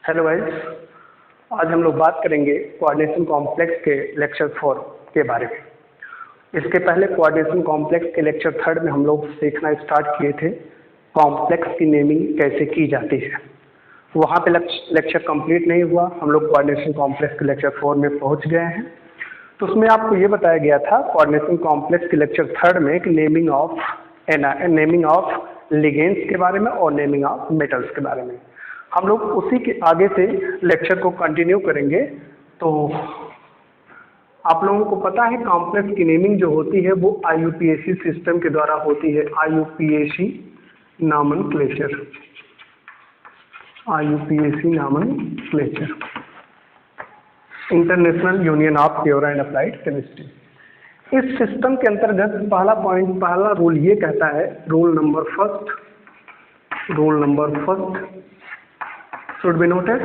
Hello guys, आज हम लोग बात करेंगे कोऑर्डिनेशन कॉम्प्लेक्स के लेक्चर 4 के बारे में। इसके पहले कोऑर्डिनेशन कॉम्प्लेक्स के लेक्चर 3 में हम लोग सीखना स्टार्ट किए थे कॉम्प्लेक्स की नेमिंग कैसे की जाती है। वहाँ पे लेक्चर कंप्लीट नहीं हुआ, हम लोग कोऑर्डिनेशन कॉम्प्लेक्स के लेक्चर 4 में पहुँच गए हैं। तो उसमें आपको ये बताया गया था कोऑर्डिनेशन कॉम्प्लेक्स के लेक्चर 3 में कि नेमिंग ऑफ लिगेंड्स के बारे में और नेमिंग ऑफ मेटल्स के बारे में। हम लोग उसी के आगे से लेक्चर को कंटिन्यू करेंगे। तो आप लोगों को पता है कॉम्प्लेक्स की नेमिंग जो होती है वो IUPAC सिस्टम के द्वारा होती है। IUPAC nomenclature, international union of pure and applied chemistry. इस सिस्टम के अंतर्गत पहला रूल ये कहता है, rule number first should be noted.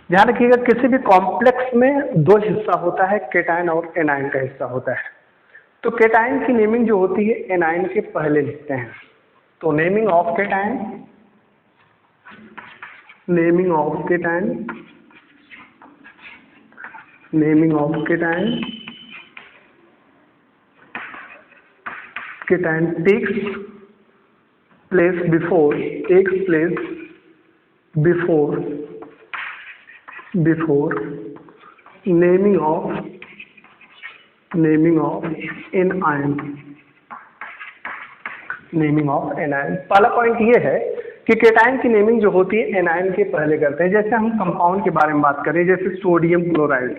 ध्यान रखिएगा, किसी भी कॉम्प्लेक्स में दो हिस्सा होता है, केटायन और एनायन का हिस्सा होता है। तो केटायन की नेमिंग जो होती है एनायन के पहले लिखते हैं। तो naming of cation takes place before naming of anion। पहला पॉइंट ये है कि केटायन की नेमिंग जो होती है एनायन के पहले करते हैं। जैसे हम कंपाउंड के बारे में बात करें, जैसे सोडियम क्लोराइड।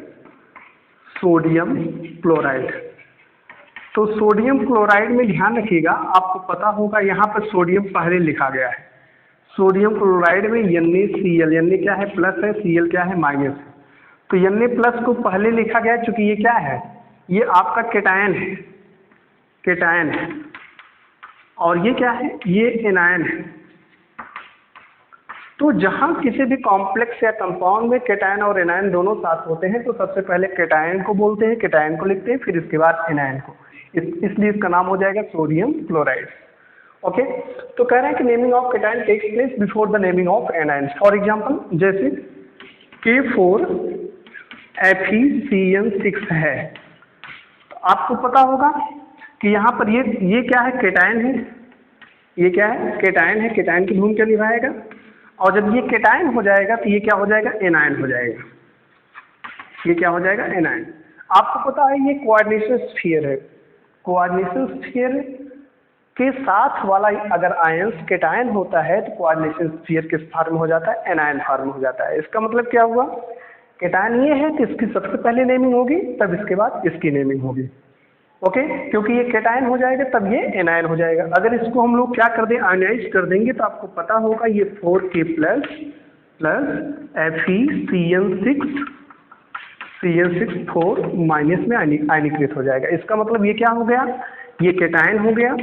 तो सोडियम क्लोराइड में ध्यान रखिएगा, आपको पता होगा यहाँ पर सोडियम पहले लिखा गया है। सोडियम क्लोराइड में NaCl, Na क्या है प्लस है, Cl क्या है माइनस है। तो Na प्लस को पहले लिखा गया चूंकि ये क्या है, ये आपका केटायन है और ये क्या है, ये एनायन है। तो जहां किसी भी कॉम्प्लेक्स या कंपाउंड में केटायन और एनायन दोनों साथ होते हैं तो सबसे पहले केटायन को बोलते हैं, केटायन को लिखते हैं, फिर इसके बाद एनायन को। इसलिए इसका नाम हो जाएगा सोडियम क्लोराइड। ओके, तो कह रहे हैं कि naming of cation takes place before the naming of anion. For example जैसे K4FeCN6 है, तो आपको पता होगा कि यहाँ पर ये क्या है, केटायन है। ये क्या है, केटायन है। केटायन की भूमिका निभाएगा और जब ये केटायन हो जाएगा तो ये क्या हो जाएगा, एनायन हो जाएगा। ये क्या हो जाएगा, एनायन। आपको पता है ये कोऑर्डिनेशन स्फीयर है। कोऑर्डिनेशन स्फीयर के साथ वाला अगर आयंस केटायन होता है तो कोऑर्डिनेशन स्फीयर किस फॉर्म में हो जाता है, एनायन फॉर्म में हो जाता है। इसका मतलब क्या हुआ, केटायन ये है कि इसकी सबसे पहले नेमिंग होगी, तब इसके बाद इसकी नेमिंग होगी। ओके, क्योंकि ये केटायन हो जाएगा तब ये एनायन हो जाएगा। अगर इसको हम लोग क्या कर दें, आयनाइज कर देंगे तो आपको पता होगा ये 4K प्लस FeCN6 4 माइनस में आयनीकृत हो जाएगा। इसका मतलब ये क्या हो गया, ये केटायन हो गया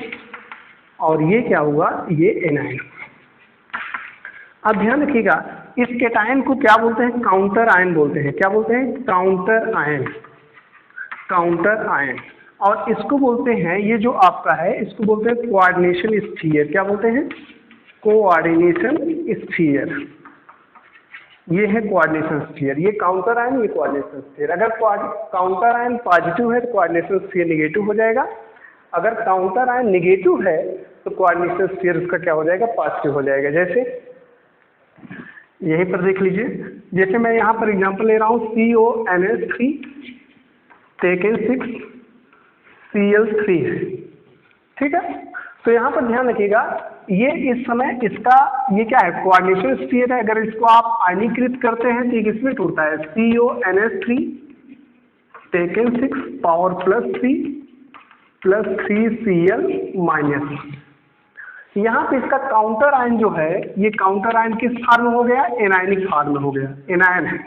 और ये क्या हुआ, ये एनायन। अब ध्यान रखिएगा, इस केटायन को क्या बोलते हैं, काउंटर आयन बोलते हैं। क्या बोलते हैं, काउंटर आयन। और इसको बोलते हैं, ये जो आपका है इसको बोलते हैं कोऑर्डिनेशन स्फीयर। क्या बोलते हैं, कोऑर्डिनेशन स्फीयर। ये है कोऑर्डिनेशन स्फीयर, ये काउंटर आयन, ये कोऑर्डिनेशन स्फीयर। अगर काउंटर आयन पॉजिटिव है तो कोऑर्डिनेशन स्फीयर नेगेटिव हो जाएगा। अगर काउंटर आयन नेगेटिव है तो कोऑर्डिनेशन स्फीयर उसका क्या हो जाएगा, पॉजिटिव हो जाएगा। जैसे यहीं पर देख लीजिए, जैसे मैं यहाँ पर एग्जांपल ले रहा हूँ CONH3 टेकन 6Cl3 है, ठीक है। तो यहाँ पर ध्यान रखिएगा, ये इस समय इसका ये क्या है, कोऑर्डिनेशन स्फीयर है। अगर इसको आप आयनीकृत करते हैं तो ये किसमें टूटता है, CONH3 taken 6 power +3 plus 3Cl minus. यहाँ पे इसका काउंटर आयन जो है, ये काउंटर आयन किस फॉर्म में हो गया, एनायनिक फॉर्म में हो गया, एनायन है।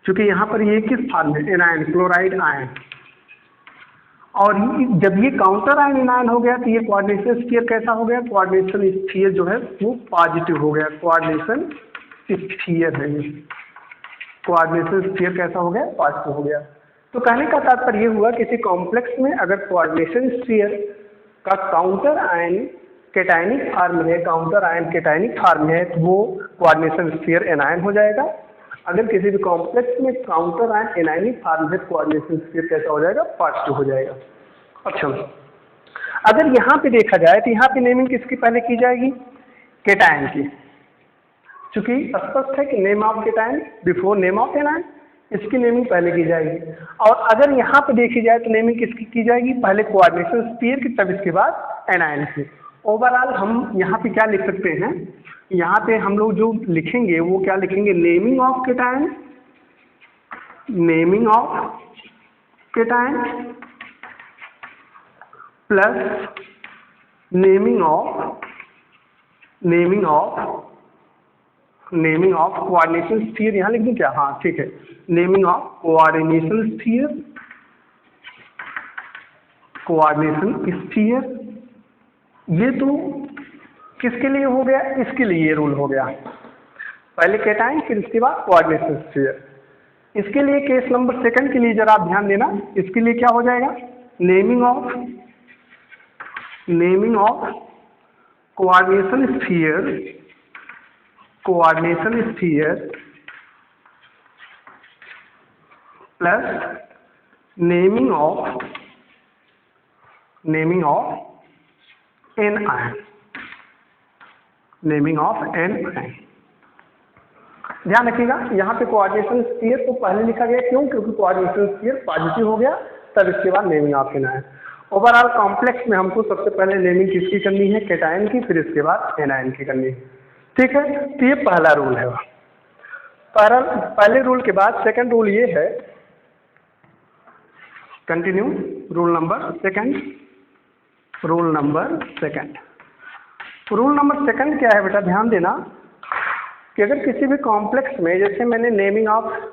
क्योंकि यहाँ पर ये किस फॉर्म में, एनायन, क्लोराइड आयन। और जब ये काउंटर आयन एनायन हो गया तो ये कोऑर्डिनेशन स्फीयर कैसा हो गया, कोऑर्डिनेशन स्फीयर जो है वो पॉजिटिव हो गया। कोऑर्डिनेशन स्फीयर है ये, कोऑर्डिनेशन स्फीयर कैसा हो गया, पॉजिटिव हो गया। तो कहने का तात्पर्य ये हुआ, किसी कॉम्प्लेक्स में अगर कोऑर्डिनेशन स्फीयर का काउंटर आयन कैटायनिक फॉर्म है, काउंटर आयन कैटायनिक फॉर्म है, तो वो कोऑर्डिनेशन स्फीयर एनायन हो जाएगा। अगर किसी भी कॉम्प्लेक्स में काउंटर आयन एनायनिक फॉर्म है, कोऑर्डिनेशन स्फीयर कैसा हो जाएगा? पॉजिटिव हो जाएगा। अच्छा, अगर यहाँ पे देखा जाए तो यहाँ पे नेमिंग किसकी पहले की जाएगी? कैटायन की, चूंकि स्पष्ट है कि name of cation before name of anion, इसकी नेमिंग पहले की जाएगी। और अगर यहाँ पे देखी जाए तो नेमिंग किसकी की जाएगी? पहले कोऑर्डिनेशन स्फीयर की, तब इसके बाद एनायन की। ओवरऑल हम यहाँ पे क्या लिख सकते हैं? यहाँ पे हम लोग जो लिखेंगे वो क्या लिखेंगे? Naming of cation, naming of cation plus naming of coordination sphere. यहाँ लिख दूं क्या? हाँ ठीक है, naming of coordination sphere, coordination sphere. ये तो किसके लिए हो गया? इसके लिए ये रूल हो गया, पहले कैटायन फिर इसके बाद कोऑर्डिनेशन स्फीयर। इसके लिए केस नंबर सेकंड के लिए जरा आप ध्यान देना, इसके लिए क्या हो जाएगा? Naming of coordination sphere plus naming of anion, naming of anion. ध्यान रखिएगा, यहाँ पे कोऑर्डिनेशन स्फीयर को पहले लिखा गया, क्यों? क्योंकि कोऑर्डिनेशन स्फीयर पॉजिटिव हो गया, तब इसके बाद naming of anion. Overall complex में हमको सबसे पहले नेमिंग किसकी करनी है? कैटायन की, फिर इसके बाद एनायन की करनी है। ठीक है, तो ये पहला रूल है। पहले रूल के बाद सेकंड रूल ये है, continue, rule number second. Rule number second क्या है बेटा? ध्यान देना कि अगर किसी भी कॉम्प्लेक्स में, जैसे मैंने नेमिंग ऑफ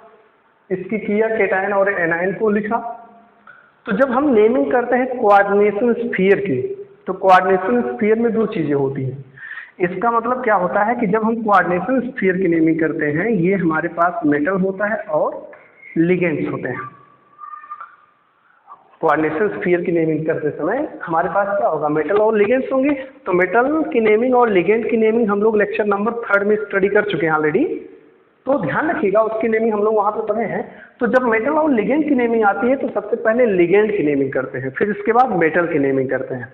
इसकी किया कैटायन और एनायन को लिखा, तो जब हम नेमिंग करते हैं कोऑर्डिनेशन स्फीयर की, तो कोऑर्डिनेशन स्फीयर में दो चीजें होती हैं। इसका मतलब क्या होता है कि जब हम कोऑर्डिनेशन स्फीयर की नेमिंग करते हैं, ये हमारे पास मेटल होता है और लिगेंड्स होते हैं। कोऑर्डिनेशन स्फीयर की नेमिंग करते समय हमारे पास क्या होगा? मेटल और लिगेंड्स होंगे। तो मेटल की नेमिंग और लिगेंड की नेमिंग हम लोग लेक्चर नंबर 3 में स्टडी कर चुके हैं ऑलरेडी, तो ध्यान रखिएगा, उसकी नेमिंग हम लोग वहाँ पे पढ़े हैं। तो जब मेटल और लिगेंड की नेमिंग आती है तो सबसे पहले लिगेंड की नेमिंग करते हैं, फिर इसके बाद मेटल की नेमिंग करते हैं।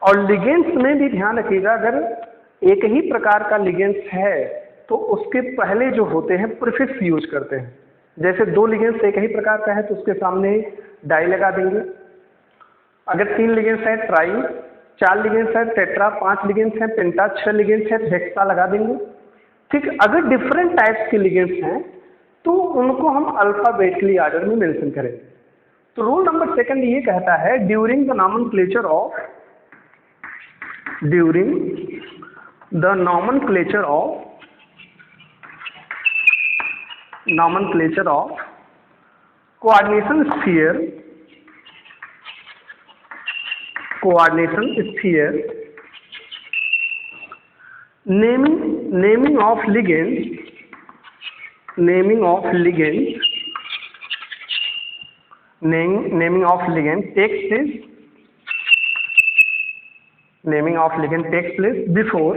और लिगेंड्स में भी ध्यान रखिएगा, अगर एक ही प्रकार का लिगेंड्स है तो उसके पहले जो होते हैं प्रीफिक्स यूज करते हैं। जैसे 2 लिगेंड्स एक ही प्रकार का है तो उसके सामने डाई लगा देंगे। अगर 3 लिगेंड्स है ट्राई, 4 लिगेंड्स है टेट्रा, 5 लिगेंड्स है पेंटा, 6 लिगेंड्स है हेक्सा लगा देंगे। ठीक, अगर डिफरेंट टाइप्स के लिगेंड्स हैं तो उनको हम अल्फाबेटली ऑर्डर में मेंशन करेंगे। तो रूल नंबर सेकंड ये कहता है, during the nomenclature of coordination sphere, naming of ligand takes place before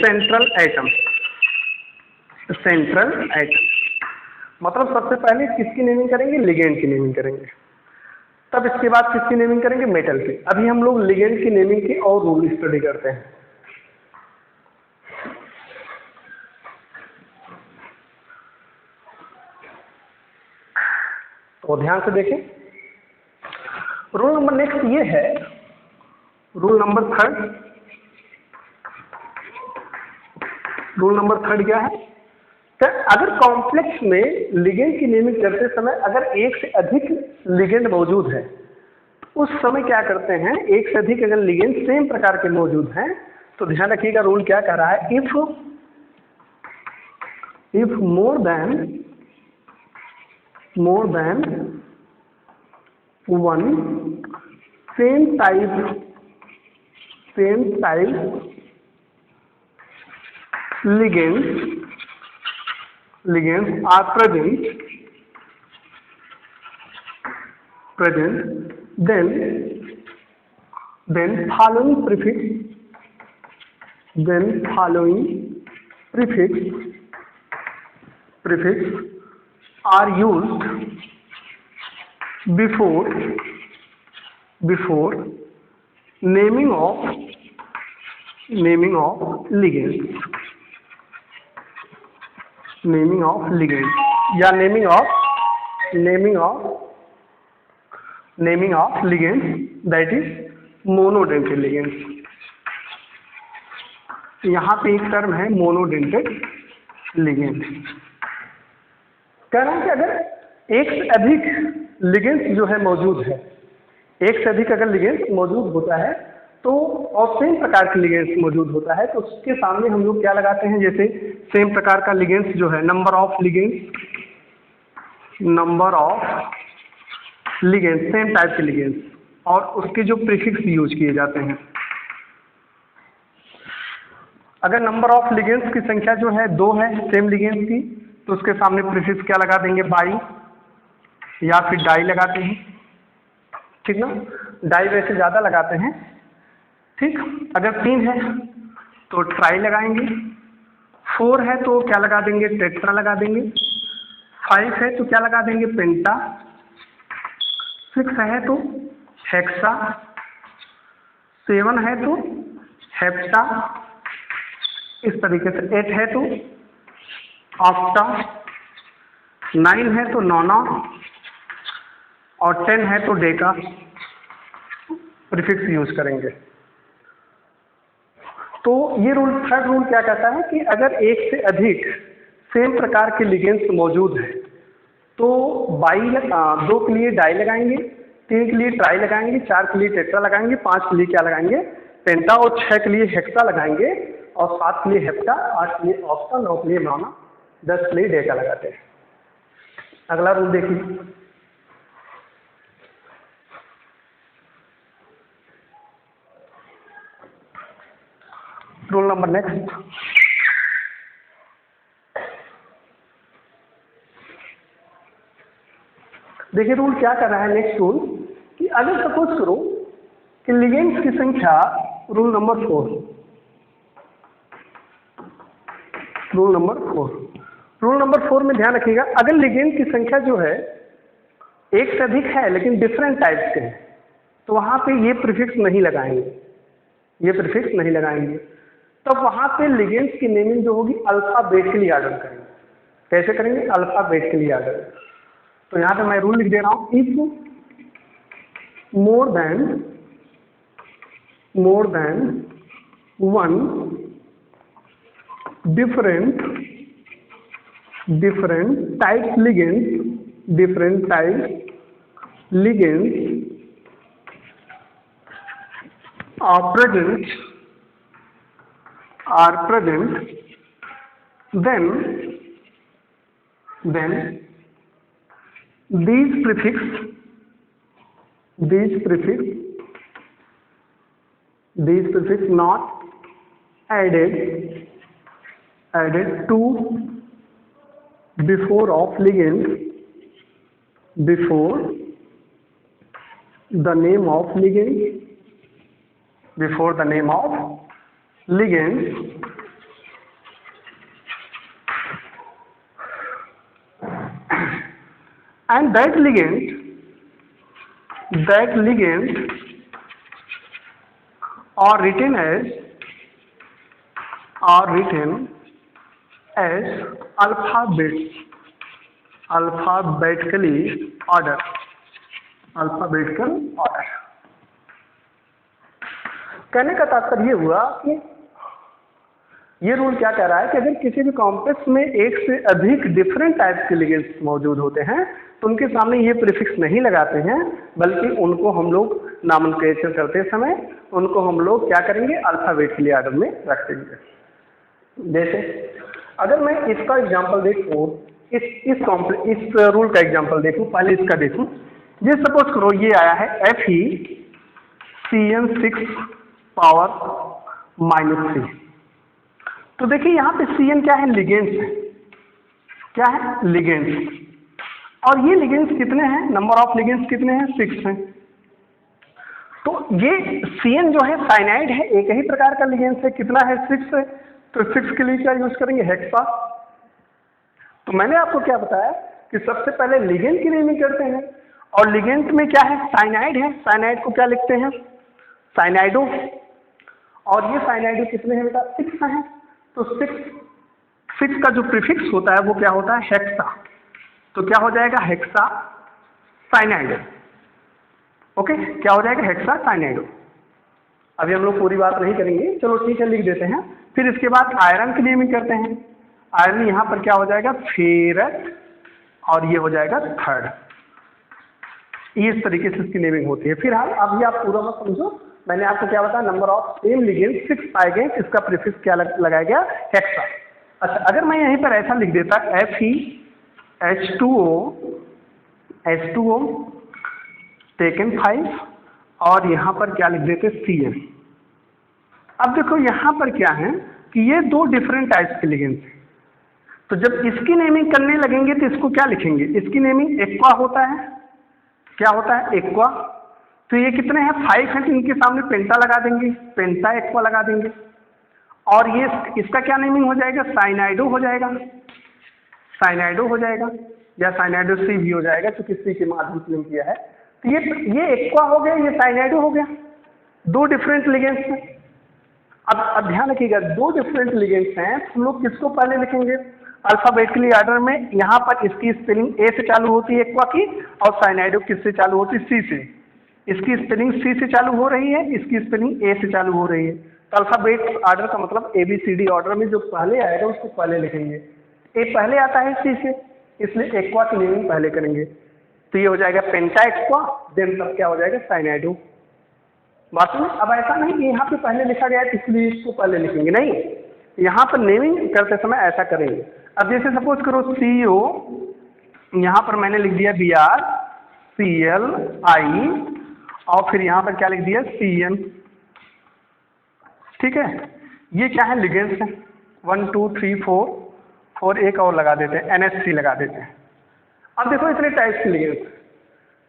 central atom। मतलब सबसे पहले किसकी नेमिंग करेंगे? लिगेंड की नेमिंग करेंगे, तब इसके बाद किसकी नेमिंग करेंगे? मेटल की। अभी हम लोग लिगेंड की नेमिंग के और रूल स्टडी करते हैं। तो ध्यान से देखें, रूल नंबर नेक्स्ट ये है, रूल नंबर थर्ड क्या है? तो अगर कॉम्प्लेक्स में लिगेंड की नेमिंग करते समय अगर एक से अधिक लिगेंड मौजूद है, उस समय क्या करते हैं? एक से अधिक अगर लिगेंड सेम प्रकार के मौजूद हैं तो ध्यान रखिएगा रूल क्या कह रहा है, if more than one same type ligands are present then following prefix are used before naming of ligands या naming of ligands, that is monodentate ligands। यहाँ पे एक टर्म है मोनोडेंटेट लिगेंड। कह रहा हूं कि अगर एक से अधिक लिगेंड्स जो है मौजूद है, एक से अधिक अगर लिगेंड्स मौजूद होता है तो और सेम प्रकार के लिगेंड्स मौजूद होता है तो उसके सामने हम लोग क्या लगाते हैं, जैसे सेम प्रकार का लिगेंड्स जो है number of ligands same type के लिगेंड्स और उसके जो प्रीफिक्स यूज किए जाते हैं। अगर नंबर ऑफ लिगेंड्स की संख्या जो है 2 है सेम लिगेंड्स की तो उसके सामने प्रीफिक्स क्या लगा देंगे, बाई या फिर डाई लगाते हैं, ठीक ना। डाई वैसे ज़्यादा लगाते हैं, ठीक। अगर 3 है तो ट्राई लगाएंगे, 4 है तो क्या लगा देंगे, टेट्रा लगा देंगे, 5 है तो क्या लगा देंगे, पेंटा, 6 है तो हेक्सा, 7 है तो हेप्टा, इस तरीके से 8 है तो ऑक्टा, 9 है तो नोना और 10 है तो डेका प्रीफिक्स यूज करेंगे। तो ये रूल, थर्ड रूल क्या कहता है कि अगर एक से अधिक सेम प्रकार के लिगेंड्स मौजूद है तो 2 के लिए डाई लगाएंगे, 3 के लिए ट्राई लगाएंगे, 4 के लिए टेट्रा लगाएंगे, 5 के लिए क्या लगाएंगे, पेंटा, और 6 के लिए हेक्सा लगाएंगे, और 7 के लिए हेप्टा, 8 के लिए ऑक्टा, 9 के लिए नोना, 10 के लिए डेका लगाते हैं। अगला रूल देखिए, रूल नंबर नेक्स्ट, देखिए रूल क्या कर रहा है नेक्स्ट रूल कि अगर सपोज करो कि लिगेंड्स की संख्या, रूल नंबर 4 में ध्यान रखिएगा, अगर लिगेंड की संख्या जो है एक से अधिक है लेकिन डिफरेंट टाइप्स के हैं तो वहां पे ये प्रीफिक्स नहीं लगाएंगे, तब वहां पे लिगेंड्स की नेमिंग जो होगी अल्फाबेटिकली ऑर्डर करेंगे। कैसे करेंगे, अल्फाबेटिकली ऑर्डर। तो यहां पे मैं रूल लिख दे रहा हूं, if more than 1 different type ligands are present, then these prefix not added to before the name of ligands and that ligand are written as alphabetically order। कहने का तात्पर्य ये हुआ कि ये रूल क्या कह रहा है कि अगर किसी भी कॉम्प्लेक्स में एक से अधिक डिफरेंट टाइप्स के लिगेंड्स मौजूद होते हैं तो उनके सामने ये प्रीफिक्स नहीं लगाते हैं, बल्कि उनको हम लोग नामनक्लेचर करते समय उनको हम लोग क्या करेंगे, अल्फाबेटिकली ऑर्डर में रख देंगे। जैसे अगर मैं इसका एग्जांपल देखूं, इस रूल का एग्जांपल देखूं, पहले इसका देखूं। ये सपोज करो ये आया है FeCN6⁻³ तो देखिए यहाँ पे Cn क्या है, लिगेंड्स है, क्या है, लिगेंड्स। और ये लिगेंड्स कितने हैं, नंबर ऑफ लिगेंड्स कितने हैं, 6 हैं। तो ये CN जो है साइनाइड है, एक ही प्रकार का लिगेंड है, कितना है 6 है, तो 6 के लिए क्या यूज करेंगे हेक्सा। तो मैंने आपको क्या बताया कि सबसे पहले लिगेंड की नेमिंग करते हैं, और लिगेंड में क्या है साइनाइड है, साइनाइड को क्या लिखते हैं साइनाइडो, और ये साइनाइडो कितने हैं बेटा 6 है, तो 6 का जो प्रीफिक्स होता है वो क्या होता है हेक्सा, तो क्या हो जाएगा हेक्सा साइनाइडो। ओके, क्या हो जाएगा हेक्सा साइनाइडो। अभी हम लोग पूरी बात नहीं करेंगे, चलो ठीक है लिख देते हैं। फिर इसके बाद आयरन की नेमिंग करते हैं, आयरन यहाँ पर क्या हो जाएगा फेरस, और ये हो जाएगा थर्ड। इस तरीके से इसकी नेमिंग होती है। फिर अभी आप पूरा मत समझो, मैंने आपको क्या बताया नंबर ऑफ सेम लिगेंड 6 पाए गए, इसका प्रीफिक्स क्या लगाया गया हेक्सा। अच्छा, अगर मैं यहीं पर ऐसा लिख देता FeH2O टेकन 5, और यहाँ पर क्या लिख देते CN। अब देखो यहाँ पर क्या है कि ये दो डिफरेंट टाइप्स के लिगेंड्स हैं, तो जब इसकी नेमिंग करने लगेंगे तो इसको क्या लिखेंगे, इसकी नेमिंग एक्वा होता है, क्या होता है एक्वा। तो ये कितने हैं 5 हैं, तो इनके सामने पेंटा लगा देंगे, पेंटा एक्वा लगा देंगे, और ये इसका क्या नेमिंग हो जाएगा साइनाइडो हो जाएगा, साइनाइडो हो जाएगा, या साइनाइडो सी भी हो जाएगा क्योंकि सी के माध्यम से लिंक किया है। तो ये एक्वा हो गया, ये साइनाइडो हो गया, दो डिफरेंट लिगेंड्स हैं। अब ध्यान रखिएगा दो डिफरेंट लिगेंड्स हैं, हम लोग किसको पहले लिखेंगे अल्फाबेटिकली ऑर्डर में। यहाँ पर इसकी स्पेलिंग ए से चालू होती है एक्वा की, और साइनाइडो किससे चालू होती है सी से। इसकी स्पेलिंग सी से चालू हो रही है, इसकी स्पेलिंग ए से चालू हो रही है। तो अल्फाबेट ऑर्डर का मतलब ABCD ऑर्डर में जो पहले आएगा उसको पहले लिखेंगे। ए पहले आता है सी से, इसलिए एक्वा की नेमिंग पहले करेंगे। तो ये हो जाएगा पेंटा एक्वा, देन तब क्या हो जाएगा साइनाइडो। बात में अब ऐसा नहीं कि यहाँ पे पहले लिखा गया है इसलिए इसको पहले लिखेंगे, नहीं, यहाँ पर नेमिंग करते समय ऐसा करेंगे। अब जैसे सपोज करो CO, यहाँ पर मैंने लिख दिया BrClI, और फिर यहाँ पर क्या लिख दिया CN, ठीक है। ये क्या है लिगेंड्स हैं 1 2 3 4 एक और लगा देते हैं NH3 लगा देते हैं। अब देखो इतने टाइप्स के लिगेंड्स,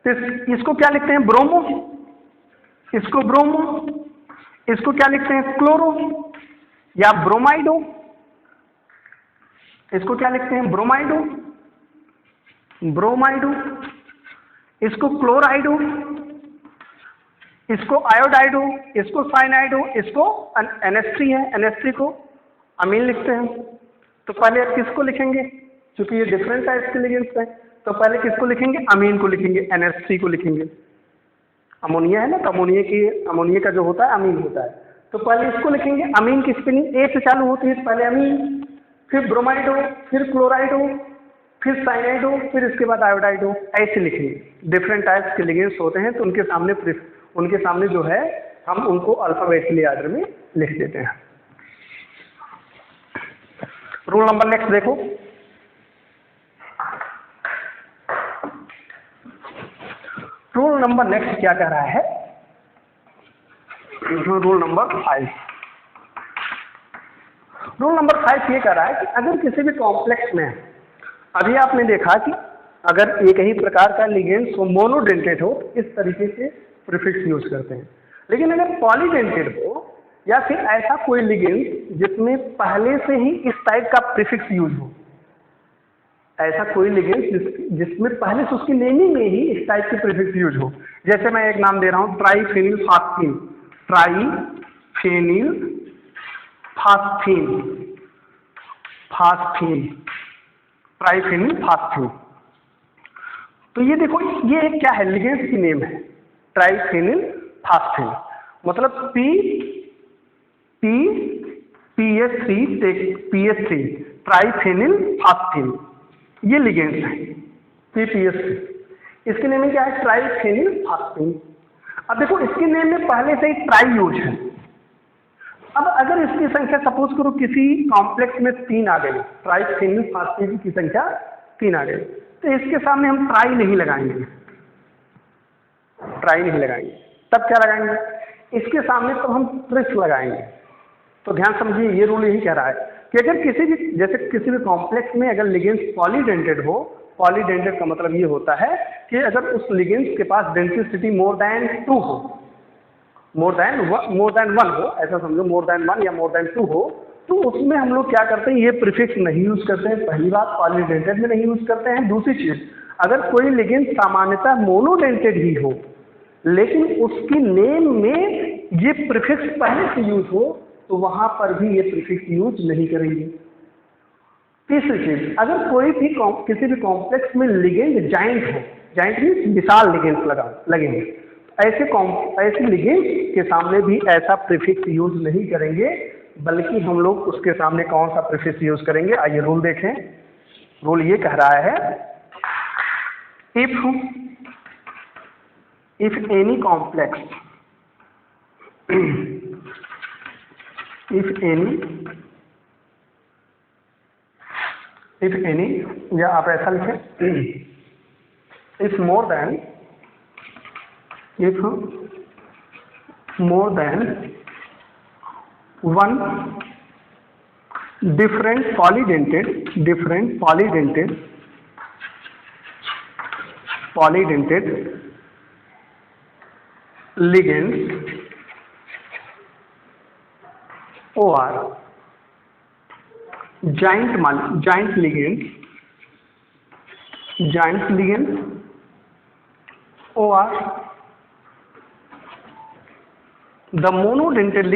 तो इसको क्या लिखते हैं ब्रोमो, इसको ब्रोमो, इसको क्या लिखते हैं क्लोरो या ब्रोमाइडो, इसको क्या लिखते हैं ब्रोमाइडो, ब्रोमाइडो, इसको क्लोराइडो, इसको आयोडाइडो, इसको साइनाइडो, इसको NH3 है, NH3 को अमीन लिखते हैं। तो पहले आप किसको लिखेंगे, क्योंकि ये डिफरेंट टाइप्स के लिगेंड्स हैं, तो पहले किसको लिखेंगे अमीन को लिखेंगे, NH3 को लिखेंगे। अमोनिया है ना, तो अमोनिया का जो होता है अमीन होता है, तो पहले इसको लिखेंगे। अमीन की स्पेलिंग ए से चालू होती है, पहले अमीन, फिर ब्रोमाइडो, फिर क्लोराइडो, फिर साइनाइडो, फिर इसके बाद आयोडाइडो, ऐसे लिखेंगे। डिफरेंट टाइप्स के लिगेंड्स होते हैं, तो उनके सामने जो है हम उनको अल्फाबेटिकली ऑर्डर में लिख देते हैं। रूल नंबर नेक्स्ट देखो, रूल नंबर नेक्स्ट क्या कह रहा है, रूल नंबर 5। रूल नंबर 5 ये कह रहा है कि अगर किसी भी कॉम्प्लेक्स में, अभी आपने देखा कि अगर एक ही प्रकार का लिगेंड मोनोडेंटेड हो तो इस तरीके से प्रीफिक्स यूज करते हैं, लेकिन अगर पॉलीडेंटेड हो या फिर ऐसा कोई लिगेंड जिसमें पहले से ही इस टाइप का प्रीफिक्स यूज हो, ऐसा कोई लिगेंड जिसमें पहले से उसकी नेमिंग में ही इस टाइप के प्रीफिक्स यूज हो, जैसे मैं एक नाम दे रहा हूँ ट्राइफेनिल फास्फीन, ट्राइफेनिल फास्फीन, ट्राइफेनिल फास्फीन। तो ये देखो ये क्या है लिगेंड्स की नेम है ट्राइफेनिल फास्फीन, मतलब PS3 ट्राइफेनिल फास्फीन, ये लिगेंड्स है PS3, इसके नेम में क्या है ट्राइफेनिल फास्फीन। अब देखो इसके नेम में पहले से ही ट्राई यूज है। अब अगर इसकी संख्या सपोज करो किसी कॉम्प्लेक्स में 3 आ गई, ट्राइफेनिल फास्फीन की संख्या 3 आ गई, तो इसके सामने हम ट्राई नहीं लगाएंगे, ट्राई नहीं लगाएंगे, तब क्या लगाएंगे, इसके सामने तो हम ट्रिप्स लगाएंगे। तो ध्यान समझिए ये रूल यही कह रहा है कि अगर किसी भी कॉम्प्लेक्स में अगर लिगेंड्स पॉलीडेंटेड हो, पॉलीडेंटेड का मतलब ये होता है कि अगर उस लिगेंड्स के पास डेंसिटी मोर देन 2 हो, मोर देन वन हो, ऐसा समझो, मोर देन वन या मोर देन टू हो, तो उसमें हम लोग क्या करते हैं, ये प्रीफिक्स नहीं यूज करते हैं। पहली बात पॉलीडेंटेड में नहीं यूज करते हैं। दूसरी चीज, अगर कोई लिगेंड सामान्यतः मोनोडेंटेड ही हो लेकिन उसकी नेम में ये प्रीफिक्स पहले से यूज हो तो वहां पर भी ये प्रीफिक्स यूज नहीं करेंगे। तीसरी चीज, अगर कोई भी किसी भी कॉम्प्लेक्स में लिगेंड जाइंट हो, जाइंट मीन्स विशाल लिगेंड्स लगेंगे, ऐसे लिगेंड के सामने भी ऐसा प्रीफिक्स यूज नहीं करेंगे, बल्कि हम लोग उसके सामने कौन सा प्रीफिक्स यूज करेंगे। आइए रूल देखें। रूल ये कह रहा है, if any complex if any या आप ऐसा लिखें, if more than one different polydentate ligands or giant ligands or the monodentate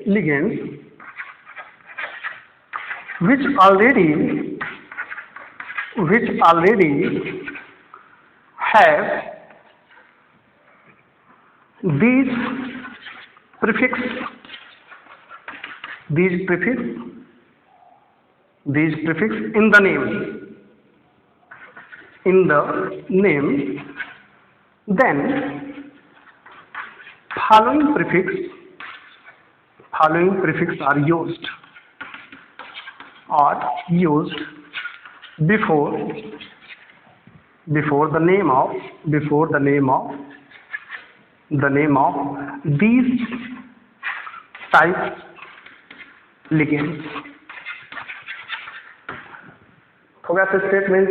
ligands which already have these prefix in the name, then following prefix are used before the name of these type ligands। थोड़ा सा statement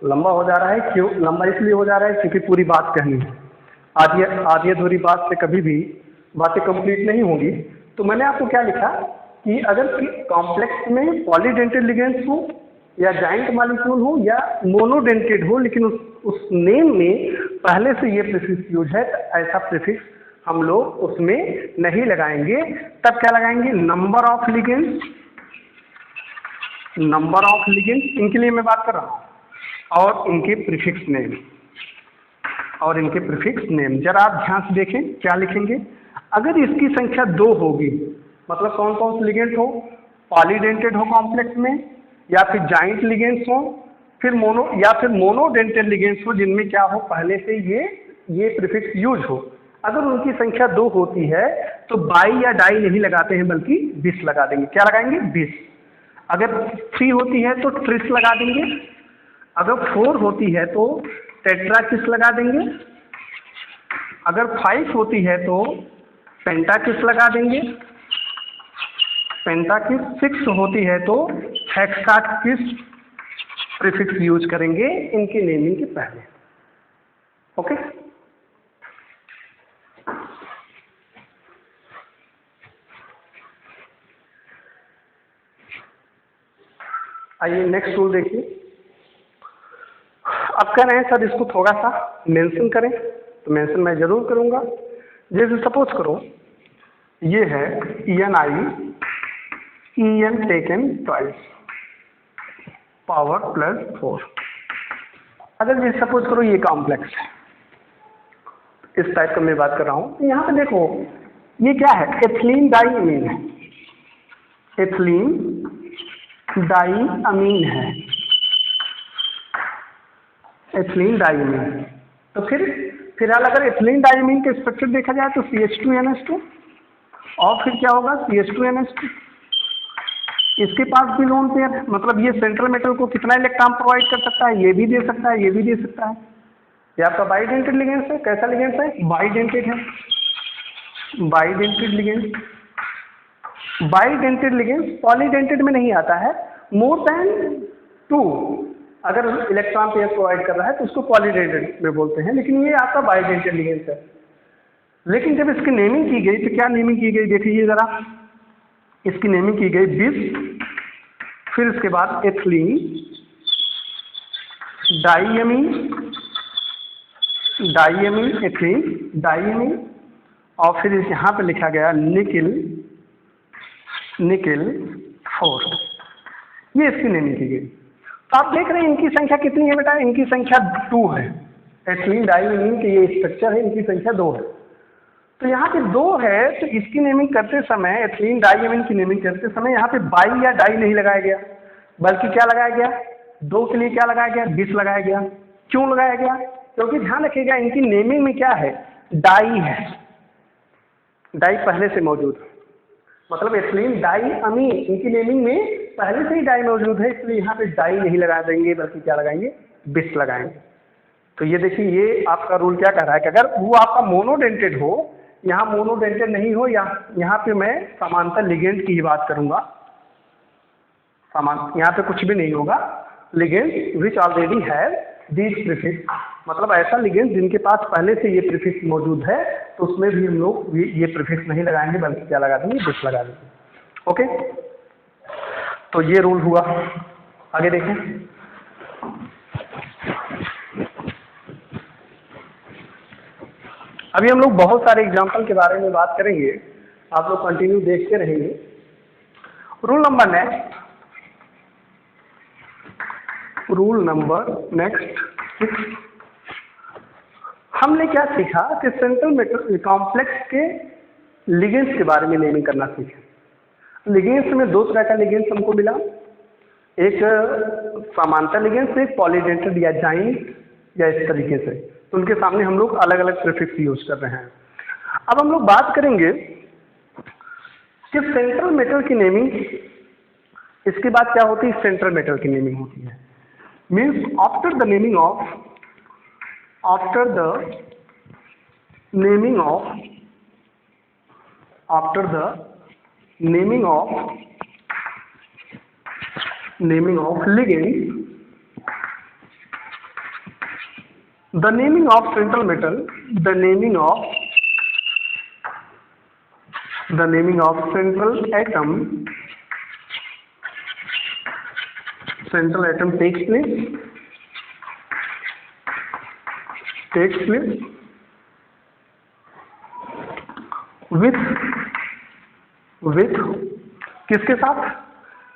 लंबा हो जा रहा है। क्यों लंबा इसलिए हो जा रहा है क्योंकि पूरी बात कहनी है। आधी अधूरी बात से कभी भी बातें कंप्लीट नहीं होंगी। तो मैंने आपको क्या लिखा कि अगर कॉम्प्लेक्स में पॉलीडेंटेड लिगेंड्स हो या जाइंट मॉलिक्यूल हो या मोनोडेंटेड हो, लेकिन उस नेम में पहले से ये प्रीफिक्स यूज है, तो ऐसा प्रीफिक्स हम लोग उसमें नहीं लगाएंगे। तब क्या लगाएंगे, नंबर ऑफ लिगेंड्स, इनके लिए मैं बात कर रहा हूँ, और इनके प्रीफिक्स नेम। जरा आप ध्यान से देखें क्या लिखेंगे। अगर इसकी संख्या 2 होगी, मतलब कौन कौन से लिगेंड्स हो, पॉलीडेंटेड हो कॉम्प्लेक्स में, या फिर जाइंट लिगेंड्स हो, फिर मोनोडेंटेड लिगेंड्स हो जिनमें क्या हो, पहले से ये प्रीफिक्स यूज हो। अगर उनकी संख्या 2 होती है तो बाई या डाई नहीं लगाते हैं, बल्कि बिस लगा देंगे। क्या लगाएंगे, बिस। अगर 3 होती है तो ट्रिस लगा देंगे। अगर 4 होती है तो टेट्राकिस लगा देंगे। अगर 5 होती है तो पेंटाकिस लगा देंगे। 6 होती है तो हेक्साकिस प्रीफिक्स यूज करेंगे इनके नेमिंग के पहले। ओके, आइए नेक्स्ट रूल देखिए। अब कह रहे हैं सर इसको थोड़ा सा मेंशन करें, तो मेंशन मैं जरूर करूंगा। जैसे सपोज करो ये है EN टेकन ट्वाइस पावर +4। अगर ये सपोज करो ये कॉम्प्लेक्स है, इस टाइप का मैं बात कर रहा हूं। यहाँ पे देखो ये क्या है, एथिलीन डाइअमीन है, एथिलीन डाइअमीन है, एथिलीन डाइअमीन। तो फिलहाल अगर एथिलीन डाइअमीन का स्ट्रक्चर देखा जाए तो CH2NH2, और फिर क्या होगा CH2NH2। इसके पास भी लोन पेयर है, मतलब ये सेंट्रल मेटल को कितना इलेक्ट्रॉन प्रोवाइड कर सकता है, ये भी दे सकता है, ये भी दे सकता है। ये आपका बाइडेंटेड लिगेंड्स है। कैसा लिगेंड्स है, बाइडेंटेड है, bidentate ligands. Bidentate ligands polydentate में नहीं आता है। मोर देन 2 अगर इलेक्ट्रॉन पेयर प्रोवाइड कर रहा है तो उसको पॉलीडेंटेड में बोलते हैं, लेकिन ये आपका बाइडेंटेड लिगेंड है। लेकिन जब इसकी नेमिंग की गई तो क्या नेमिंग की गई देखिए जरा, इसकी नेमिंग की गई बिस, फिर इसके बाद एथिलीन, डाइएमीन एथिलीन, डाइएमीन, और फिर यहाँ पे लिखा गया निकिल 4, ये इसकी नेमिंग की गई। तो आप देख रहे हैं इनकी संख्या कितनी है बेटा, इनकी संख्या 2 है। एथिलीन डाइएमीन के ये स्ट्रक्चर है, इनकी संख्या 2 है। तो यहाँ पे 2 है, तो इसकी नेमिंग करते समय, एथिलीन डाइएमीन की नेमिंग करते समय यहाँ पे बाई या डाई नहीं लगाया गया, बल्कि क्या लगाया गया, 2 के लिए क्या लगाया गया, बिस लगाया गया। क्यों लगाया गया? क्योंकि ध्यान रखिएगा इनकी नेमिंग में क्या है, डाई है, डाई पहले से मौजूद है, मतलब एथिलीन डाइअमीन, इनकी नेमिंग में पहले से ही डाई मौजूद है, इसलिए यहाँ पे डाई नहीं लगा देंगे, बल्कि क्या लगाएंगे, बिस लगाएंगे। तो ये देखिए, ये आपका रूल क्या कह रहा है कि अगर वो आपका मोनोडेंटेड हो, यहाँ मोनोडेंटेड नहीं हो, यहाँ पे मैं समांतर लिगेंड की ही बात करूंगा, यहाँ पे कुछ भी नहीं होगा, ligand which already have this prefix, मतलब ऐसा लिगेंड जिनके पास पहले से ये प्रीफिक्स मौजूद है, तो उसमें भी हम लोग ये प्रीफिक्स नहीं लगाएंगे, बल्कि क्या लगा देंगे, बिस लगा देंगे। ओके, तो ये रूल हुआ। आगे देखें, अभी हम लोग बहुत सारे एग्जाम्पल के बारे में बात करेंगे, आप लोग कंटिन्यू देखते रहेंगे। रूल नंबर नेक्स्ट 6, हमने क्या सीखा कि सेंट्रल मेटल कॉम्प्लेक्स के लिगेंड्स के बारे में नेमिंग करना सीखा। लिगेंड्स में 2 तरह का लिगेंड्स हमको मिला, एक समांतर लिगेंड्स, एक पॉलीडेंटेड या जाइंट या इस तरीके से, तो उनके सामने हम लोग अलग अलग प्रीफिक्स यूज कर रहे हैं। अब हम लोग बात करेंगे कि सेंट्रल मेटल की नेमिंग, इसके बाद क्या होती है, सेंट्रल मेटल की नेमिंग होती है। Means after the naming of ligand, the naming of central metal, the naming of central atom takes place with किसके साथ,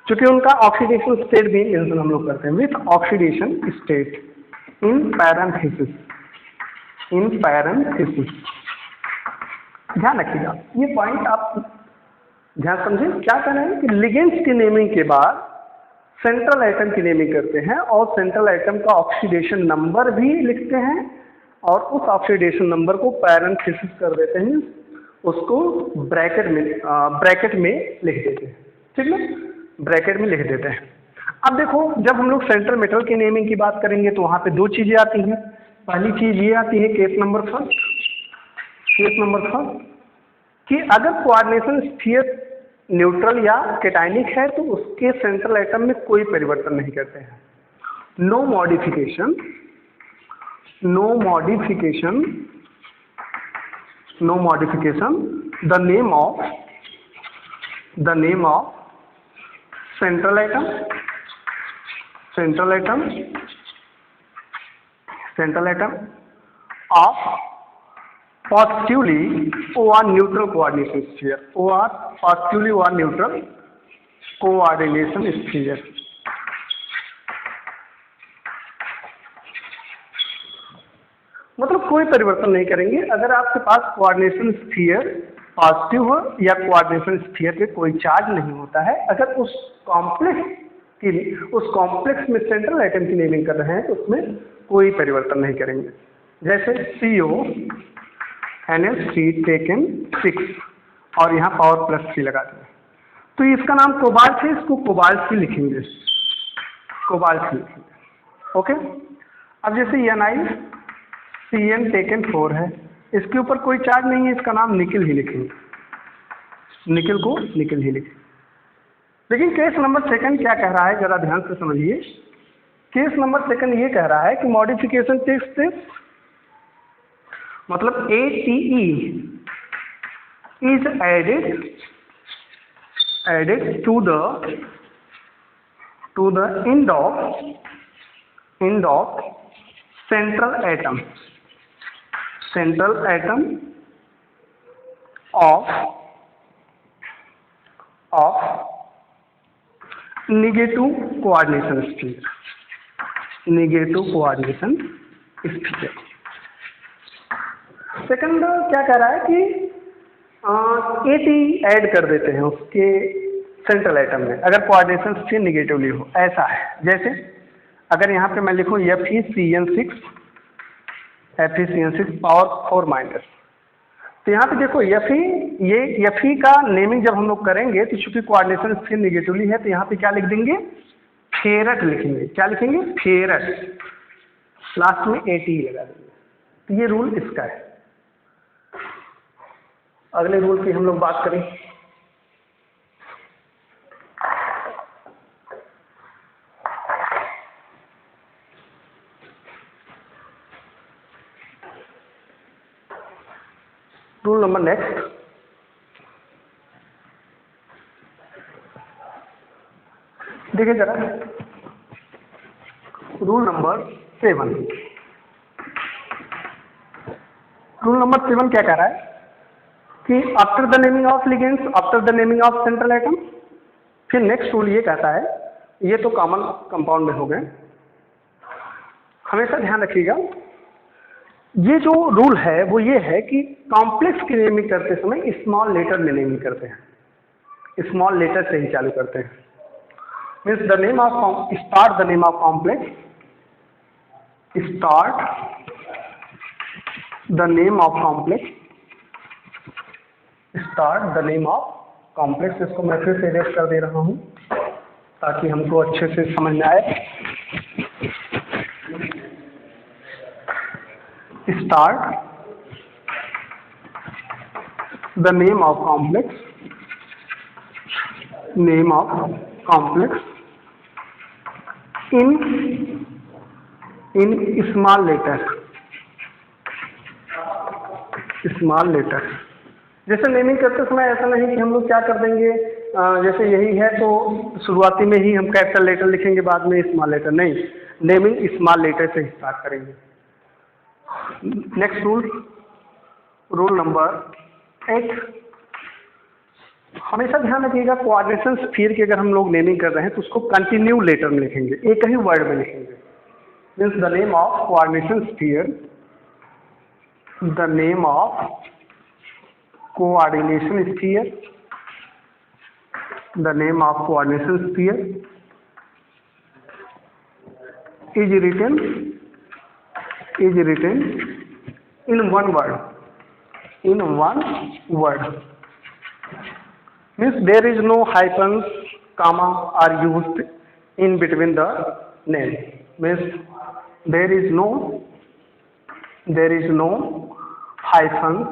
क्योंकि उनका ऑक्सीडेशन स्टेट भी मेंशन हम लोग करते हैं, with oxidation state in parenthesis. ध्यान रखिएगा, ये पॉइंट आप ध्यान समझें। क्या कहना है कि लिगेंड्स की नेमिंग के बाद सेंट्रल एटम की नेमिंग करते हैं, और सेंट्रल एटम का ऑक्सीडेशन नंबर भी लिखते हैं, और उस ऑक्सीडेशन नंबर को पैरेंथेसिस कर देते हैं, उसको ब्रैकेट में लिख देते हैं, ठीक है, ब्रैकेट में लिख देते हैं। अब देखो, जब हम लोग सेंट्रल मेटल की नेमिंग की बात करेंगे तो वहाँ पे 2 चीजें आती हैं। पहली चीज ये आती है, केस नंबर फर्स्ट, कि अगर कोऑर्डिनेशन स्फीयर न्यूट्रल या कैटायनिक है तो उसके सेंट्रल एटम में कोई परिवर्तन नहीं करते हैं। No modification, the name of central atom of positively or neutral coordination sphere, मतलब कोई परिवर्तन नहीं करेंगे अगर आपके पास कोऑर्डिनेशन स्फीयर पॉजिटिव हो या कोऑर्डिनेशन स्फीयर पे कोई चार्ज नहीं होता है। अगर उस कॉम्प्लेक्स में सेंट्रल एटम की नेमिंग कर रहे हैं तो उसमें कोई परिवर्तन नहीं करेंगे। जैसे CONH3 टेकन 6 और यहाँ पावर +3 लगा दें, तो इसका नाम कोबाल्ट है, इसको कोबाल्ट ही लिखेंगे, ओके। अब जैसे NiCN टेकन 4 है, इसके ऊपर कोई चार्ज नहीं है, इसका नाम निकिल ही लिखेंगे, निकिल को निकिल ही लिखेंगे। लेकिन केस नंबर 2 क्या कह रहा है, जरा ध्यान से समझिए केस नंबर सेकंड ये कह रहा है कि मॉडिफिकेशन टेक्स प्लेस, मतलब ATE is added to the end of central atom of negative coordination sphere. Second क्या कह रहा है कि AT ऐड कर देते हैं उसके सेंट्रल एटम में अगर कोऑर्डिनेशन स्फीयर निगेटिवली हो। ऐसा है जैसे अगर यहाँ पे मैं लिखूँ FeCN6 पावर 4 माइनस, तो यहाँ पे देखो Fe का नेमिंग जब हम लोग करेंगे तो चूंकि कोऑर्डिनेशन स्फीयर निगेटिवली है तो यहाँ पे क्या लिख देंगे, फेरट लिखेंगे। क्या लिखेंगे, फेरट, लास्ट में AT लगा देंगे। तो ये रूल इसका है। अगले रूल की हम लोग बात करें, रूल नंबर नेक्स्ट, देखिए जरा रूल नंबर 7। रूल नंबर 7 क्या कह रहा है कि after the naming of ligands, after the naming of central atom, फिर नेक्स्ट रूल ये कहता है, ये तो कॉमन कंपाउंड में हो गए, हमेशा ध्यान रखिएगा ये जो रूल है वो ये है कि कॉम्प्लेक्स की नेमिंग करते समय स्मॉल लेटर में नेमिंग करते हैं, स्मॉल लेटर से ही चालू करते हैं। Means the name of start the name of complex, start the name of complex, start the name of complex. इसको मैं फिर से रेस्ट कर दे रहा हूं ताकि हमको अच्छे से समझ में आए। Start the name of complex, name of complex in small letter, small letter. जैसे नेमिंग करते समय ऐसा नहीं कि हम लोग क्या कर देंगे, जैसे यही है तो शुरुआती में ही हम कैपिटल लेटर लिखेंगे, बाद में स्मॉल लेटर, नहीं, नेमिंग स्मॉल लेटर से ही स्टार्ट करेंगे। नेक्स्ट रूल, रूल नंबर 8, हमेशा ध्यान रखिएगा कोऑर्डिनेशन स्फीयर की अगर हम लोग नेमिंग कर रहे हैं तो उसको कंटिन्यू लेटर में लिखेंगे, एक ही वर्ड में लिखेंगे। Means the name of coordination sphere, the name of coordination sphere, the name of coordination sphere is written in one word, means there is no hyphens, comma are used in between the name, means there is no hyphens,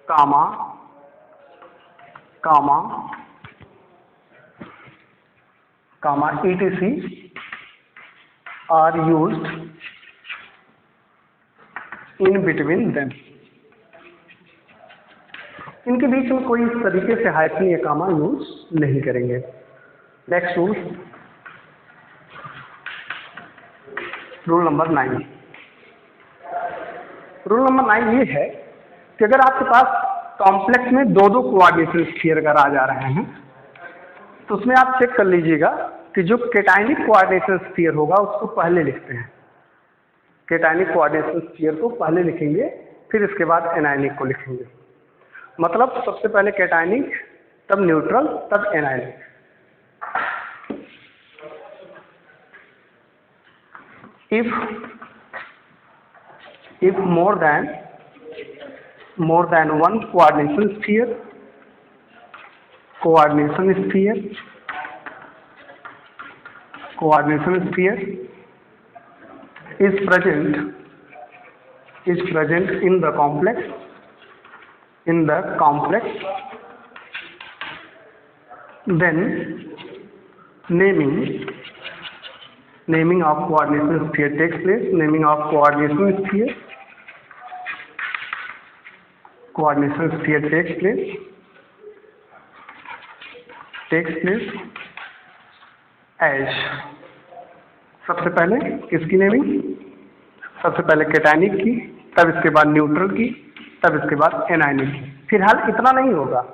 comma etc are used in between them। इनके बीच में कोई इस तरीके से hyphen या कामा use नहीं करेंगे। Next rule, rule number 9। Rule number 9 ये है कि अगर आपके पास कॉम्प्लेक्स में दो कोऑर्डिनेशन स्फीयर अगर आ जा रहे हैं तो उसमें आप चेक कर लीजिएगा कि जो केटाइनिक कोऑर्डिनेशन स्फीयर होगा उसको पहले लिखते हैं, केटाइनिक कोऑर्डिनेशन स्फीयर को पहले लिखेंगे, फिर इसके बाद एनायनिक को लिखेंगे। मतलब सबसे पहले केटाइनिक, तब न्यूट्रल, तब anionic. if more than one coordination sphere is present in the complex, then naming naming of coordination sphere takes place. Naming of coordination sphere takes place as, सबसे पहले किसकी नेमिंग, सबसे पहले कैटायनिक की, तब इसके बाद न्यूट्रल की, तब इसके बाद एनायनिक की। फिलहाल इतना नहीं होगा,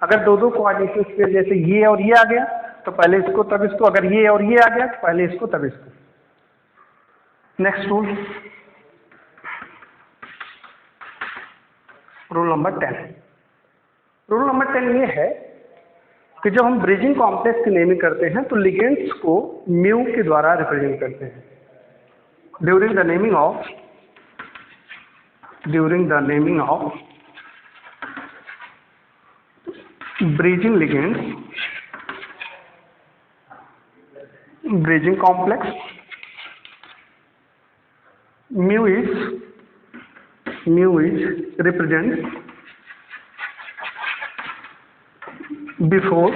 अगर दो कोऑर्डिनेशन स्फीयर जैसे ये और ये आ गया तो पहले इसको तब इसको, अगर ये और ये आ गया तो पहले इसको तब इसको। Next rule number 10। Rule number 10 ये है कि जब हम ब्रिजिंग कॉम्प्लेक्स की नेमिंग करते हैं तो लिगेंड्स को म्यू के द्वारा रिप्रेजेंट करते हैं। During the naming of bridging ligands, bridging complex, mu is represents before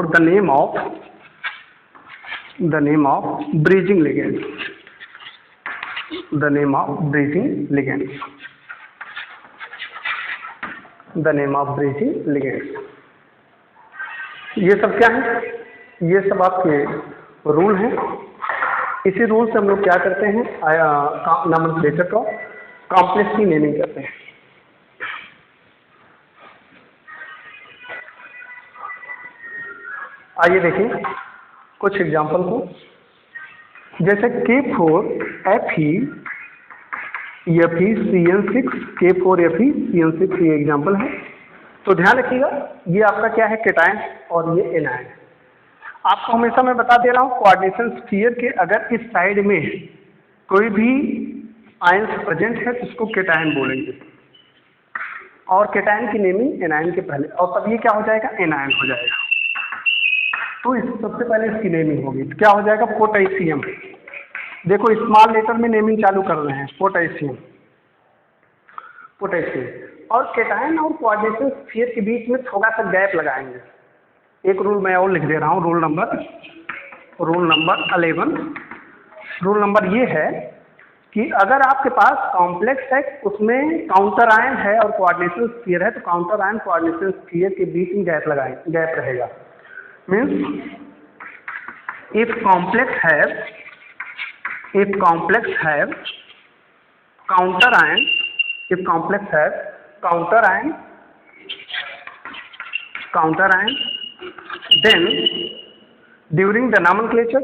the name of bridging ligand, the name of bridging ligand। ये सब क्या है, ये सब आपके रूल हैं। इसी रूल से हम लोग क्या करते हैं, नॉमेनक्लेचर का कॉम्प्लेक्स की नेमिंग करते हैं। आइए देखें कुछ एग्जांपल को, जैसे K4 Fe CN6, K4 Fe CN6 ये एग्जांपल है। तो ध्यान रखिएगा ये आपका क्या है, कैटायन और ये एनायन। आपको हमेशा मैं बता दे रहा हूँ कोऑर्डिनेशन स्फीयर के अगर इस साइड में कोई भी आयंस प्रेजेंट है तो इसको कैटायन बोलेंगे, और कैटायन की नेमिंग एनायन के पहले, और तब ये क्या हो जाएगा, एनायन हो जाएगा। तो इस सबसे पहले इसकी नेमिंग होगी तो क्या हो जाएगा, पोटेशियम। देखो स्मॉल लेटर में नेमिंग चालू कर रहे हैं, पोटेशियम। और कैटायन और कोऑर्डिनेशन स्फीयर के बीच में थोड़ा सा गैप लगाएंगे। एक रूल मैं और लिख दे रहा हूँ, रूल नंबर 11। रूल नंबर ये है कि अगर आपके पास कॉम्प्लेक्स है, उसमें काउंटर आयन है और कोऑर्डिनेशन स्फीयर है, तो काउंटर आयन कोऑर्डिनेशन स्फीयर के बीच में गैप रहेगा। Means if complex have counter ion then during the nomenclature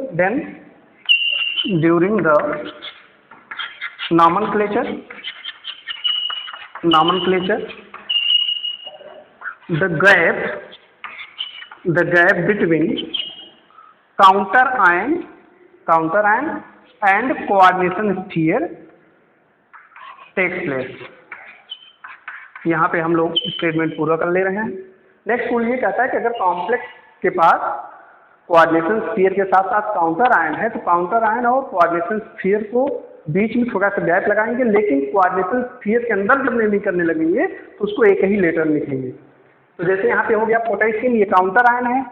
the gap between counter ion and coordination sphere takes place। यहाँ पे हम लोग स्टेटमेंट पूरा कर ले रहे हैं। नेक्स्ट रूल ये कहता है कि अगर कॉम्प्लेक्स के पास कोऑर्डिनेशन स्फीयर के साथ साथ काउंटर आयन है तो काउंटर आयन और कोऑर्डिनेशन स्फीयर को बीच में थोड़ा सा गैप लगाएंगे, लेकिन कोऑर्डिनेशन स्फीयर के अंदर जब नेमिंग करने लगेंगे तो उसको एक ही लेटर लिखेंगे। तो जैसे यहाँ पे हो गया पोटेशियम, ये काउंटर आयन है,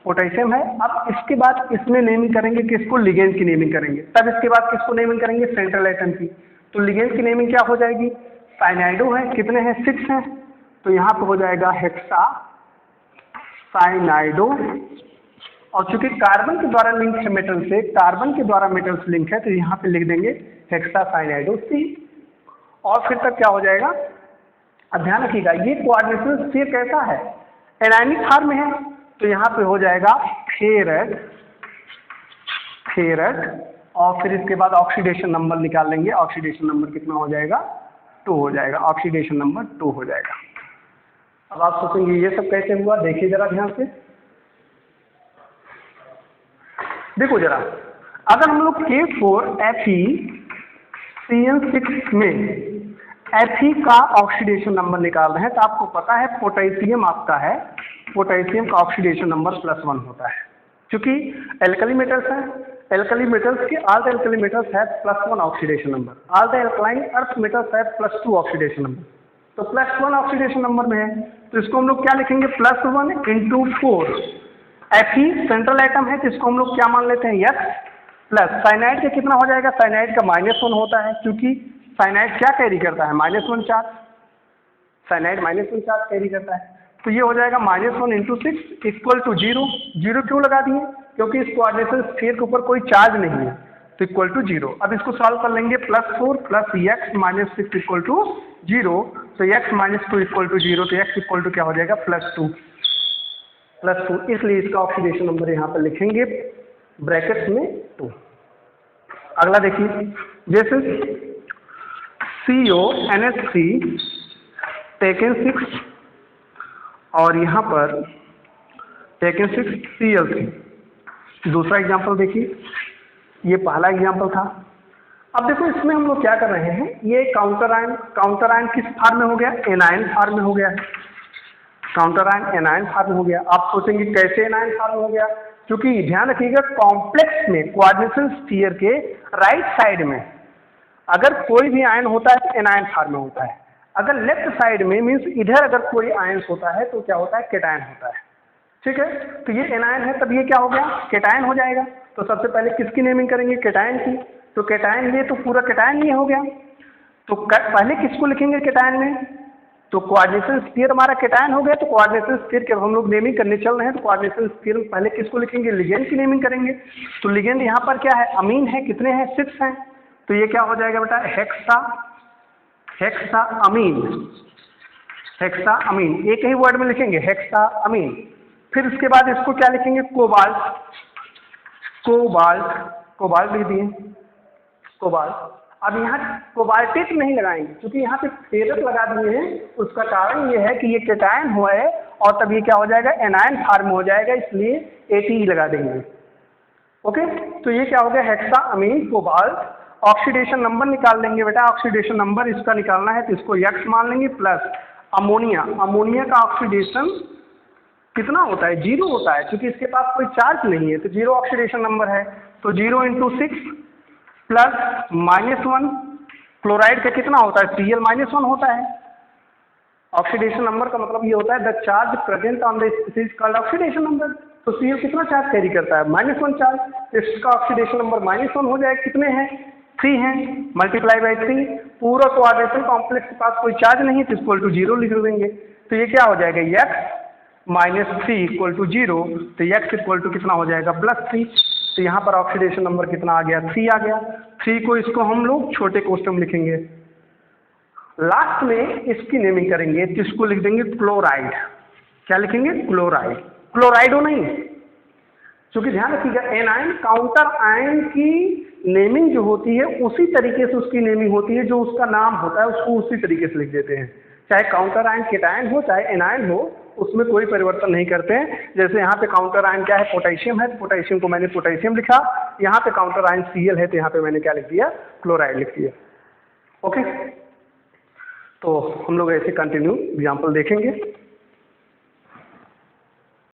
पोटेशियम है। अब इसके बाद इसमें नेमिंग करेंगे किसको, लिगेंड की नेमिंग करेंगे। तब इसके बाद किसको नेमिंग करेंगे, सेंट्रल एटम की। तो लिगेंड की नेमिंग क्या हो जाएगी, साइनाइडो है, कितने हैं, 6 हैं। तो यहाँ पे हो जाएगा हेक्सा साइनाइडो, और चूंकि कार्बन के द्वारा लिंक है मेटल से, कार्बन के द्वारा मेटल से लिंक है, तो यहाँ पे लिख देंगे हेक्सा साइनाइडो सी। और फिर तक क्या हो जाएगा, अब ध्यान रखिएगा ये कोऑर्डिनेशन स्फीयर कैसा है, एनायनिक फॉर्म में है, तो यहाँ पे हो जाएगा फेरट, और फिर इसके बाद ऑक्सीडेशन नंबर निकाल लेंगे। ऑक्सीडेशन नंबर कितना हो जाएगा, 2 हो जाएगा। ऑक्सीडेशन नंबर 2 हो जाएगा। अब आप सोचेंगे ये सब कैसे हुआ, देखिए जरा ध्यान से। देखो जरा, अगर हम लोग K4 Fe CN6 में Fe का ऑक्सीडेशन नंबर निकाल रहे हैं तो आपको पता है पोटेशियम आपका है, पोटेशियम का ऑक्सीडेशन नंबर +1 होता है। क्योंकि एल्कली मेटल्स हैं, एल्कली मेटल्स के all the alkali metals have +1 oxidation number, all the alkaline earth metals have +2 oxidation number. तो +1 ऑक्सीडेशन नंबर में है, तो इसको हम लोग क्या लिखेंगे, +1 × 4 Fe सेंट्रल एटम है तो इसको हम लोग क्या मान लेते हैं X प्लस साइनाइड का कितना हो जाएगा, साइनाइड का -1 होता है क्योंकि साइनाइड क्या कैरी करता है, -1 चार्ज, साइनाइड -1 चार्ज कैरी करता है। तो ये हो जाएगा -1 × 6 इक्वल टू 0। 0 क्यों लगा दिए, क्योंकि इस कोऑर्डिनेशन स्फीयर के ऊपर कोई चार्ज नहीं है तो इक्वल टू 0। अब इसको सॉल्व कर लेंगे, +4 + x - 6 इक्वल टू 0। तो x - 2 इक्वल टू 0, तो x इक्वल टू क्या हो जाएगा, +2। इसलिए इसका ऑक्सीडेशन नंबर यहाँ पर लिखेंगे ब्रैकेट्स में 2। अगला देखिए, जैसे CONH3 टेकन 6 और यहाँ पर टेकन 6 Cl3। दूसरा एग्जांपल देखिए, ये पहला एग्जांपल था। अब देखो इसमें हम लोग क्या कर रहे हैं, ये काउंटर आयन किस फार्म में हो गया, एनायन फार्म में हो गया, काउंटर आयन एनायन फार्म हो गया। आप सोचेंगे कैसे एनायन फार्म हो गया, क्योंकि ध्यान रखिएगा कॉम्प्लेक्स में कोऑर्डिनेशन स्फीयर के राइट साइड में अगर कोई भी आयन होता है तो एनायन फार्म में होता है, अगर लेफ्ट साइड में मीन्स इधर अगर कोई आयन होता है तो क्या होता है, केटायन होता है। ठीक है, तो ये एनायन है तब ये क्या हो गया, केटायन हो जाएगा। तो सबसे पहले किसकी नेमिंग करेंगे, केटायन की। तो केटायन ये तो पूरा केटायन ये हो गया। तो पहले किसको लिखेंगे केटायन में, तो कोऑर्डिनेशन स्फीयर हमारा केटायन हो गया। तो कोऑर्डिनेशन स्फीयर के हम लोग नेमिंग करने चल रहे हैं, तो कोऑर्डिनेशन स्फीयर में पहले किसको लिखेंगे, लिगेंड की नेमिंग करेंगे। तो लिगेंड यहाँ पर क्या है, अमीन है, कितने हैं, 6 हैं। तो ये क्या हो जाएगा बेटा, हेक्सा अमीन, एक ही वर्ड में लिखेंगे हेक्सा अमीन। फिर उसके बाद इसको क्या लिखेंगे, कोबाल्ट लिख दिए, कोबाल्ट। अब यहाँ कोबाल्टेट नहीं लगाएंगे क्योंकि यहाँ पे फेरस लगा दिए हैं, उसका कारण ये है कि ये केटायन हुआ है और तब ये क्या हो जाएगा, एनायन फार्म हो जाएगा, इसलिए ATE लगा देंगे। ओके, तो ये क्या हो गया, हेक्सा अमीन कोबाल्ट। ऑक्सीडेशन नंबर निकाल लेंगे बेटा, ऑक्सीडेशन नंबर इसका निकालना है तो इसको X मान लेंगे प्लस अमोनिया का ऑक्सीडेशन कितना होता है, 0 होता है, क्योंकि इसके पास कोई चार्ज नहीं है तो 0 ऑक्सीडेशन नंबर है। तो 0 × 6 प्लस -1, क्लोराइड का कितना होता है, Cl -1 होता है। ऑक्सीडेशन नंबर का मतलब ये होता है the charge present on the species called oxidation number. तो Cl कितना चार्ज कैरी करता है, -1 चार्ज। इसका ऑक्सीडेशन नंबर -1 हो जाएगा, कितने हैं, 3 हैं, ×3। पूरा कोऑर्डिनेशन कॉम्प्लेक्स के पास कोई चार्ज नहीं है तो इक्वल टू 0 लिख देंगे। तो ये क्या हो जाएगा, X - 3 इक्वल टू 0। तो X इक्वल टू कितना हो जाएगा, +3। तो यहाँ पर ऑक्सीडेशन नंबर कितना आ गया, 3 आ गया। 3 को इसको हम लोग छोटे कोष्ठक में लिखेंगे। लास्ट में इसकी नेमिंग करेंगे तो इसको लिख देंगे क्लोराइड। क्या लिखेंगे, क्लोराइडो नहीं, क्योंकि ध्यान रखिएगा एनायन काउंटर आयन की नेमिंग जो होती है उसी तरीके से उसकी नेमिंग होती है, जो उसका नाम होता है उसको उसी तरीके से लिख देते हैं। चाहे काउंटर आयन केटायन हो चाहे एनायन हो, उसमें कोई परिवर्तन नहीं करते हैं। जैसे यहाँ पे काउंटर आयन क्या है, पोटेशियम है, पोटेशियम को मैंने पोटेशियम लिखा। यहाँ पे काउंटर आयन Cl है तो यहाँ पे मैंने क्या लिख दिया, क्लोराइड लिख दिया। ओके, तो हम लोग ऐसे कंटिन्यू एग्जाम्पल देखेंगे।